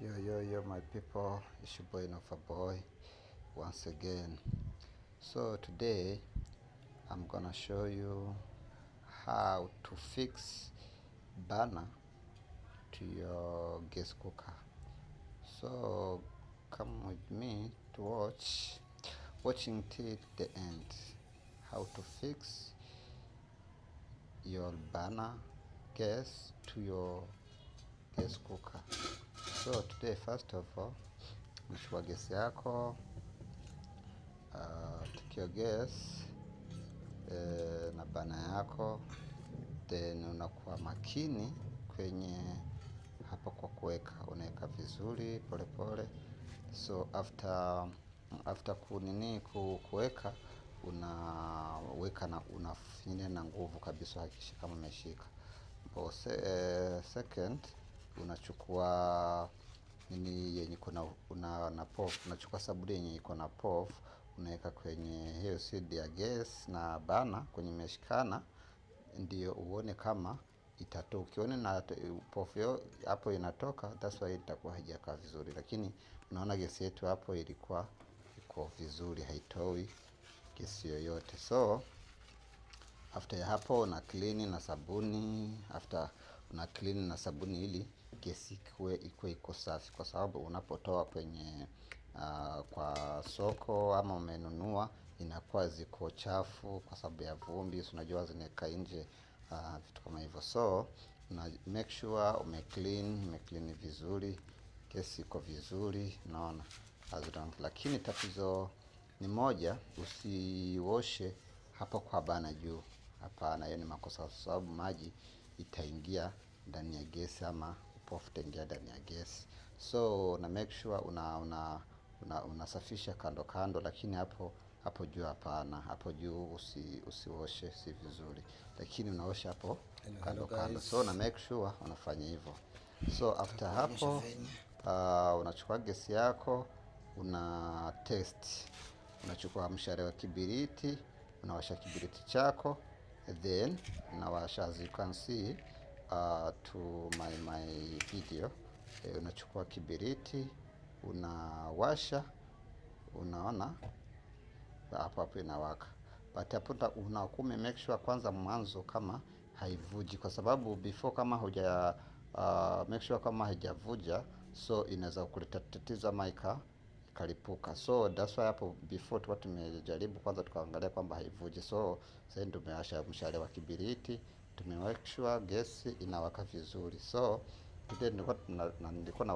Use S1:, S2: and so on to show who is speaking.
S1: Yo, my people, it's your boy Nova Boy once again. So today I'm gonna show you how to fix burner to your gas cooker. So come with me to watching till the end. How to fix your burner gas to your gas cooker. So today, first of all, unachukua gesi yako, tukio gas na bana yako, then unakuwa makini kwenye hapo kwa kuweka, unaweka vizuri pole pole. So after kuweka, unaweka na unafinya na nguvu kabisa, hakikisha kama umeshika. Second, unachukua nini yenye kuna na pofu, unachukua sabuni yenye iko na pofu, unaweka kwenye hiyo seed ya gas na bana kwenye meshikana, ndio uone kama itatoka. Ukiona na pofu hapo inatoka, that's why itakuwa haijakaa vizuri, lakini unaona gesi yetu hapo ilikuwa iko vizuri, haitoi gesi yoyote. So after ya hapo una clean na sabuni. After una clean na sabuni ili gesi iko safi, kwa sababu unapotoa kwenye kwa soko ama umenunua, inakuwa ziko chafu kwa sababu ya vumbi, unajua zinakaa nje, vitu kama hivyo. So una make sure umeclean vizuri, gesi iko vizuri, naona lakini tatizo ni moja, usioshe hapo kwa bana juu. Hapana, hiyo ni makosa, sababu maji itaingia ndani ya gesi ama upofu utaingia ndani ya gesi. So na make sure unasafisha kando kando, lakini hapo juu hapana, hapo juu usioshe, si vizuri, lakini unaosha hapo kando kando. So na make sure unafanya hivyo. So after hapo unachukua gesi yako, una test, unachukua mshale wa kibiriti, unawasha kibiriti chako, then unawasha, as you can see to my video. Unachukua kibiriti, unawasha, unaona hapo inawaka, but hapo unakume make sure kwanza mwanzo kama haivuji, kwa sababu before kama huja make sure kama haijavuja, so inaweza kuleta tatizo ama ikalipuka. So that's why hapo before tuwa tumejaribu kwanza tukaangalia kwamba haivuji. So sasa ndio tumewasha mshale wa kibiriti, tumemake sure gesi inawaka vizuri. So today nilikuwa na